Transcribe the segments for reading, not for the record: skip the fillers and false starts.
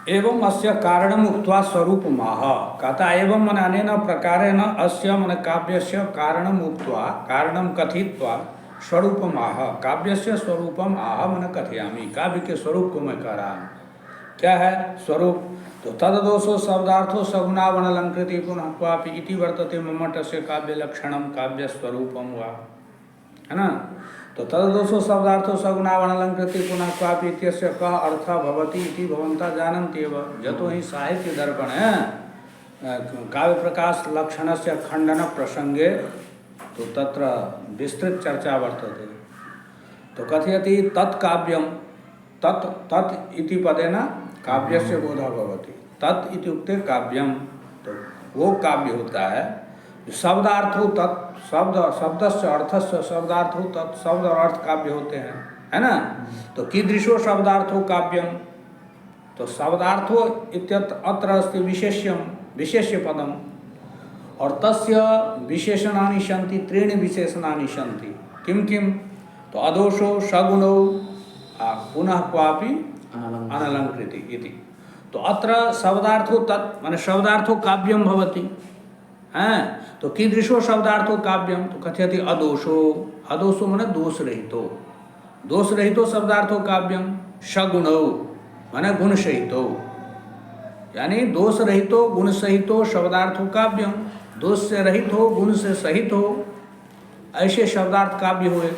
एवं अस्य कारणम उक्त्वा स्वरूपमाह। कहता एवं मन अनेन प्रकारेण अस्य मन काव्यस्य कारणम उक्त्वा कारणम कथित्वा स्वरूपमाह। काव्यस्य स्वरूपम आह मन कथयामि। काव्य के स्वरूप को मैं कह रहा हूँ। क्या है स्वरूप? तो तददोषो शब्दार्थो सगुणावनलंकृति पुनः क्वापि इति वर्तते मम्मटस्य काव्य लक्षणम काव्य स्वरूपम वा, है ना। तो तददोषो शब्दार्थो सगुणावनलंकृति पुनः क्वापि इत्यस्य कः अर्थः भवति इति भवन्तः जानन्ति एव। यतो हि साहित्य दर्पण काव्य प्रकाश लक्षणस्य खंडन प्रसंगे तो तत्र विस्तृत चर्चा वर्तते। तो कथयति तत्काव्यम तत् तत् इति पदेन काव्यस्य बोधः भवति। तत् इत्युक्ते काव्यम, तो वो काव्य होता है शब्दार्थो तत्, शब्द शब्दस्य अर्थस्य शब्दार्थो तत्, शब्द और अर्थ काव्य होते हैं, है ना। तो कीदृशो शब्दार्थो काव्यम, तो शब्दार्थो इत्यत्र अत्र अस्ति विशेष्यम, विशेष्य पदम, और तस्य विशेषणानि सन्ति, त्रीणि विशेषणानि सन्ति। किम किम? तो अदोषो सगुणो पुनः क्वापि अनलंकृति इति। तो अत्र शब्दार्थो तत् माने शब्दार्थो काव्यम भवति, हैं। तो कीदृशो शब्दार्थो काव्यम, तो कथयति अदोषो, अदोषो माने दोष रहितो, दोष रहितो शब्दार्थो काव्यम। सगुणो माने गुण सहितो, यानी दोष रहितो गुण सहितो शब्दार्थो काव्यम। दोष से रहित हो, गुण से सहित हो, ऐसे शब्दार्थ काव्य हुए।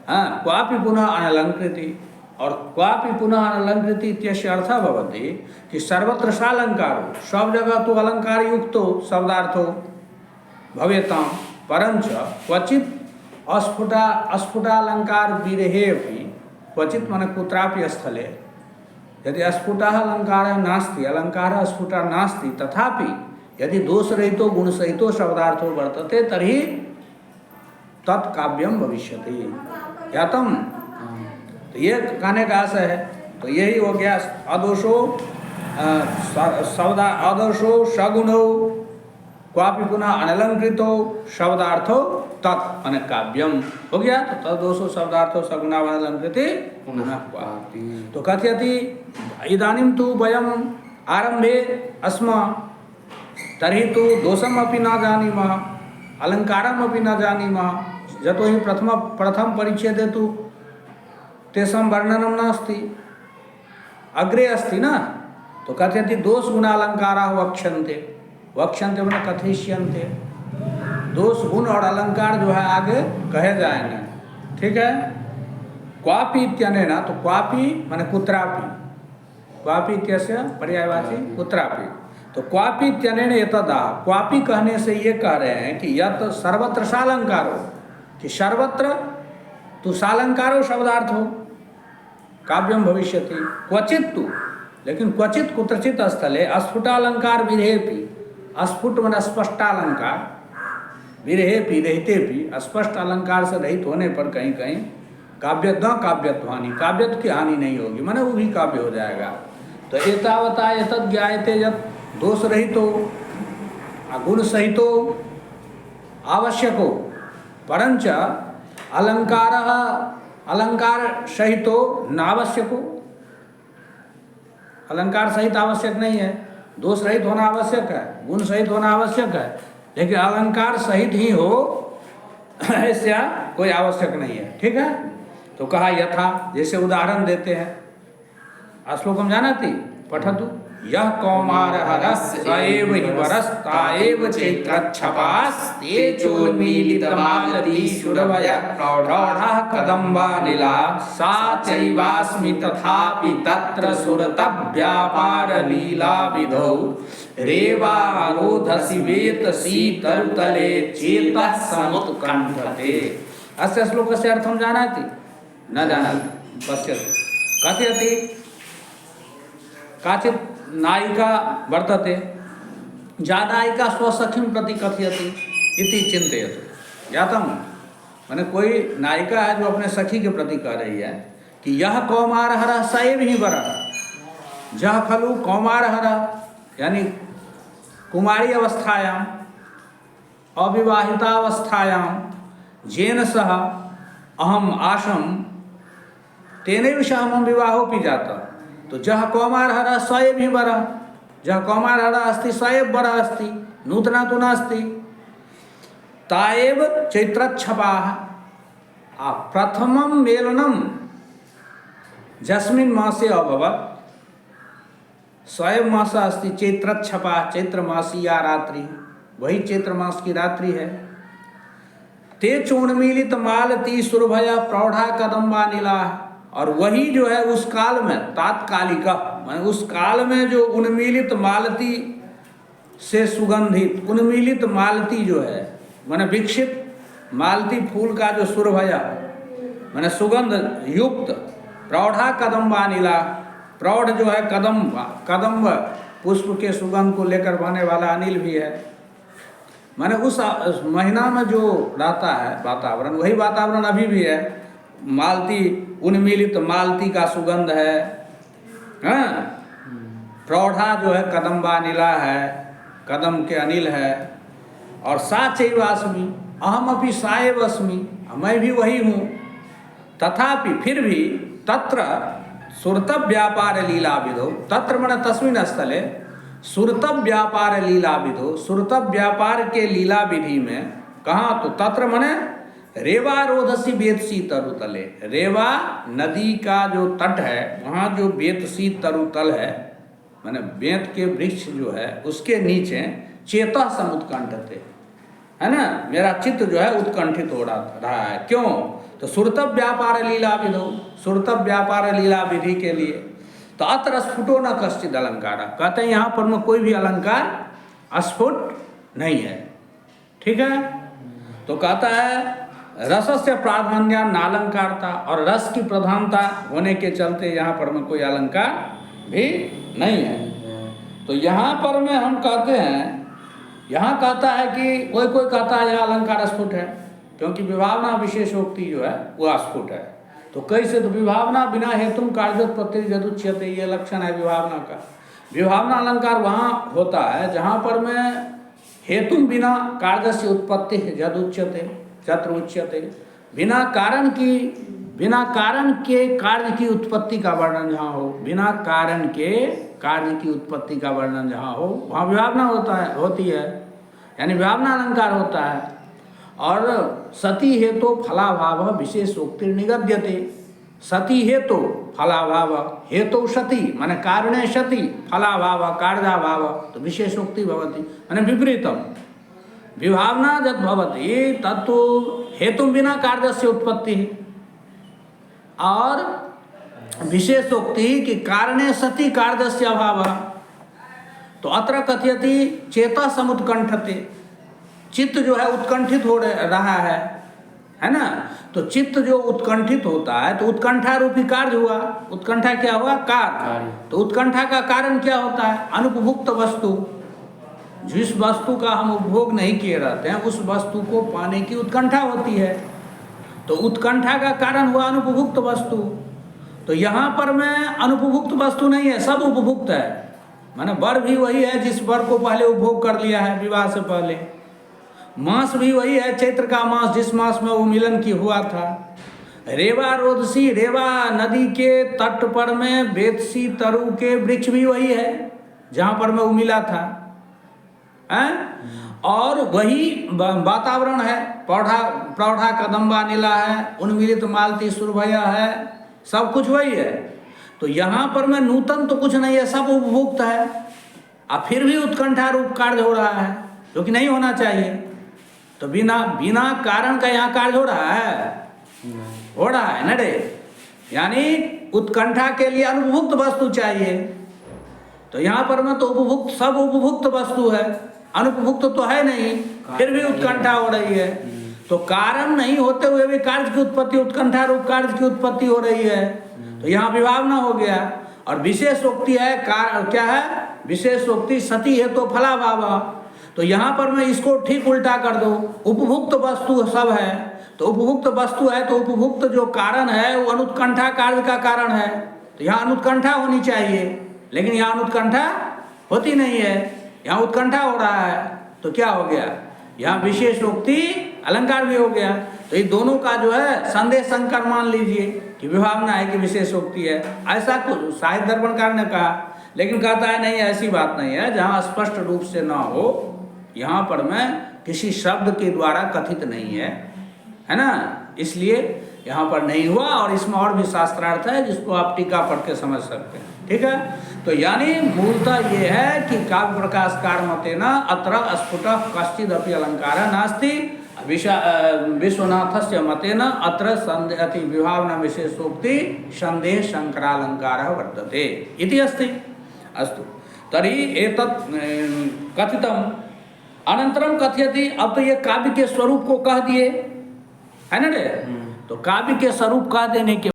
हाँ, क्वापि पुनः अनलंकृति, और क्वापि पुनः अनलंकृति इत्यस्य अर्थः भवति कि सर्वत्र सालंकारो, सब जगह तो अलंकार युक्तो शब्दार्थो भवेतां, परंच क्वचित अस्फुटालंकार विरहे अपि, क्वचित माने कुत्रापि स्थले यदि अस्फुटः अलंकारः नास्ति, अलंकारः स्फुटः नास्ति, तथापि यदि दोष रहितो गुण सहितो शब्दार्थो वर्तते तर्हि तत्काव्यम भविष्यति। ज्ञातम? तो ये कहने का आशय है। तो यही हो गया अदोषो शब्द, अदोषो सगुणो क्वापि पुनः अनलंकृतो शब्दार्थो तत् माने काव्यम हो गया। तो तदोषो शब्दार्थो सगुणावनलंकृति पुनः क्वापि। तो कथयति इदानीं तु वयम् आरंभे अस्म, तर्हि तु दोषमपि न जानीमः, अलंकारमपि न जानीमः। यतो हि प्रथम परिच्छेदे तु तेषां वर्णनं नास्ति, अग्रे अस्ति ना। तो कथयति दोष गुणालंकाराः वक्ष्यन्ते, वक्ष्यन्ते माने कथयिष्यन्ते। दोष गुण और अलंकार जो है आगे कहे जाएंगे, ठीक है। क्वापि इत्यनेन, तो क्वापि माने कुत्रापि, क्वापि इत्यस्य पर्यायवाची कुत्रापि। तो क्वापि इत्यनेन एतदा, क्वापि कहने से ये कह रहे हैं कि यह तो सर्वत्र सालंकारो, कि सर्वत्र तो सालंकारो शब्दार्थ हो काव्यम भविष्यति। क्वचित तु, लेकिन क्वचित कुत्रचित स्थले अस्फुटालंकार विरहेपि, अस्फुट मन स्पष्टालंकार, विरहेपि रहते भी स्पष्ट अलंकार से रहित होने पर कहीं कहीं काव्य न काव्यत्व हानि, काव्यत्व की हानि नहीं होगी, माने वो भी काव्य हो जाएगा। तो एतावता एतद् ज्ञायते यत् दोष रहितो गुण सहितो आवश्यको, परंच अलंकारः अलंकार सहितो नावश्यको। अलंकार सहित आवश्यक नहीं है, दोष रहित होना आवश्यक है, गुण सहित होना आवश्यक है, लेकिन अलंकार सहित ही हो ऐसा कोई आवश्यक नहीं है, ठीक है। तो कहा यथा, जैसे उदाहरण देते हैं। श्लोकम जानाति पठतु। यह कौमारहरः स एव हि वरस्ता एव चैत्रच्छपास्तेजोन्मीलितमालतीशुरवयः प्रौढः कदम्बानिला सा चैवास्मि तथापि तत्र सुरतव्यापारलीलाविधौ रेवारोधसि वेतसि तरुतले चेतः समुत्कण्ठते। अस्य श्लोकस्य अर्थं जानाति? न जानाति, पश्यतु। कथयति काचित् नायिका वर्तते, जा नायिका स्वसखीं प्रति कथयति इति चिन्तयतु। ज्ञातम्? माने कोई नायिका है जो अपने सखी के प्रति कह रही है कि यह कौमारहरः स एव हि वरः, जह खलु कौमारहरः यानी कुमारी अवस्थायां, अविवाहितावस्थायां जेन सह अहम आसम तेनैव सह मम विवाहोऽपि जातः। तो जह कौमार हर स एव बर, जह कौमार हर अस्ति स एव बर अस्ति, नूतना तु नास्ति। ताएव चैत्रच्छपाः प्रथमं मेलनं जस्मिन् मासे अभवत्, स्वयं मास अस्ति चैत्रच्छपाः, चैत्र मासीया रात्रि, वही चैत्र मास की रात्रि है। ते चूर्णमीलित मालती सुरभया प्रौढ़ा कदम्बा नीला, और वही जो है उस काल में तात्कालिक माने उस काल में जो उन्मीलित मालती से सुगंधित, उन्मीलित मालती जो है माने विकसित मालती फूल का जो सुरभया माने सुगंध युक्त, प्रौढ़ा कदम्बा नीला, प्रौढ़ जो है कदम्ब पुष्प के सुगंध को लेकर बने वाला अनिल भी है। माने उस महीना में जो रहता है वातावरण, वही वातावरण अभी भी है। मालती, उन्मीलित मालती का सुगंध है, प्रौढ़ा जो है कदम्बा नीला है, कदम के अनिल है। और सा चैवास्मि अहम अपि सा एव अस्मि, मैं भी वही हूँ। तथापि फिर भी तत्र सुरतब व्यापार लीला विधो, तत्र मन तस्मिन् स्थले सुरतब व्यापार लीला विधो, सुरतब व्यापार के लीला विधि में कहाँ, तो तत्र मने रेवा रोधसी बेतसी तरुतले, रेवा नदी का जो तट है वहाँ जो बेतसी तरुतल है माने बेत के वृक्ष जो है उसके नीचे चेता समुत्कंठते, है ना, मेरा चित्त जो है उत्कंठित हो रहा है। क्यों, तो सुरतब व्यापार लीला विधो, सुरतब व्यापार लीला विधि के लिए। तो अत्र स्फुटो न कश्चिद अलंकार, कहते हैं यहाँ पर में कोई भी अलंकार स्फुट नहीं है। ठीक है, तो कहता है रसस्य प्राधान्य नालंकारता, और रस की प्रधानता होने के चलते यहाँ पर में कोई अलंकार भी नहीं है। तो यहाँ पर में हम कहते हैं, यहाँ कहता है कि कोई कहता है यहाँ अलंकार स्फुट है, क्योंकि विभावना विशेषोक्ति जो है वो स्फुट है। तो कैसे, तो विभावना बिना हेतुम कार्योत्पत्ति यदुच्यते, ये लक्षण है विभावना का। विभावना अलंकार वहाँ होता है जहाँ पर में हेतुम बिना कार्य से उत्पत्ति यदुच्यते चत्र उच्यते, बिना कारण के कार्य की उत्पत्ति का वर्णन जहाँ हो, बिना कारण के कार्य की उत्पत्ति का वर्णन जहाँ हो वहाँ विभावना होती है, यानी विभावना अलंकार होता है। और सती हेतु फलाभाव विशेषोक्ति निगद्यते, सती हेतु फलाभाव, हेतु सती माने कारणे सती, फलाभाव कार्याभाव, तो विशेषोक्ति भवति माने विपरीतम। विभावना यद भवति तत्तु हेतु बिना कार्य से उत्पत्ति, और विशेषोक्ति कि कारणे सती कार्य से अभाव। तो अत्र कथयति चेता समुत्कंठते, चित्त जो है उत्कंठित हो रहा है ना। तो चित्त जो उत्कंठित होता है तो उत्कंठा रूपी कार्य हुआ। उत्कंठा क्या हुआ, कार्य। तो उत्कंठा का कारण क्या होता है, अनुपभुक्त वस्तु, जिस वस्तु का हम उपभोग नहीं किए रहते हैं उस वस्तु को पाने की उत्कंठा होती है। तो उत्कंठा का कारण हुआ अनुपभुक्त वस्तु। तो यहाँ पर में अनुपभुक्त वस्तु नहीं है, सब उपभुक्त है। माने वर भी वही है जिस वर को पहले उपभोग कर लिया है विवाह से पहले। मास भी वही है, चैत्र का मास जिस मास में वो मिलन की हुआ था। रेवा रोधसी, रेवा नदी के तट पर में बेतसी तरु के वृक्ष भी वही है जहाँ पर में वो मिला था, और वही वातावरण है। प्रौढ़ा कदम्बा नीला है, उन्मीलित मालती सुरभया है, सब कुछ वही है। तो यहाँ पर में नूतन तो कुछ नहीं है, सब उपभुक्त है। अब फिर भी उत्कंठा रूप कार्य हो रहा है जो कि नहीं होना चाहिए। तो बिना कारण का यहाँ कार्य हो रहा है ना रे, यानी उत्कंठा के लिए अनुपभुक्त वस्तु चाहिए। तो यहाँ पर में तो उपभुक्त, सब उपभुक्त वस्तु है, अनुपभुक्त तो है नहीं, फिर भी उत्कंठा हो रही है। तो कारण नहीं होते हुए भी कार्य की उत्पत्ति, उत्कंठा रूप कार्य की उत्पत्ति हो रही है। तो यहाँ विभावना हो गया। और विशेषोक्ति है, क्या है, विशेषोक्ति सती है तो फलाभाव। तो यहाँ पर मैं इसको ठीक उल्टा कर दो, उपभुक्त वस्तु सब है। तो उपभुक्त वस्तु है तो उपभुक्त जो कारण है वो अनुत्कंठा कार्य का कारण है। तो यहाँ अनुत्कंठा होनी चाहिए, लेकिन यहाँ अनुत्कंठा होती नहीं है, यहाँ उत्कंठा हो रहा है। तो क्या हो गया, यहाँ विशेषोक्ति अलंकार भी हो गया। तो ये दोनों का जो है संदेह संकर मान लीजिए कि विभावना है कि विशेषोक्ति है, ऐसा कुछ साहित्य दर्पणकार ने कहा। लेकिन कहता है नहीं, ऐसी बात नहीं है, जहाँ स्पष्ट रूप से ना हो यहाँ पर मैं किसी शब्द के द्वारा कथित नहीं है ना, इसलिए यहाँ पर नहीं हुआ। और इसमें और भी शास्त्रार्थ है जिसको आप टीका पढ़ के समझ सकते हैं, ठीक है। तो यानी मूलतः ये है कि काव्य प्रकाशकार मतेन अत्र स्फुट कश्चिदपि अलंकार नास्ति, विश्वनाथस्य मतेन अत्र अति विभावना विशेषोक्ति संदेह शंकरालंकारः वर्तते इति अस्ति। अस्तु तर्हि एतत् कथितम् अनंतरम कथयति। अब तो ये काव्य के स्वरूप को कह दिए है ना रे, तो काव्य के स्वरूप कह देने के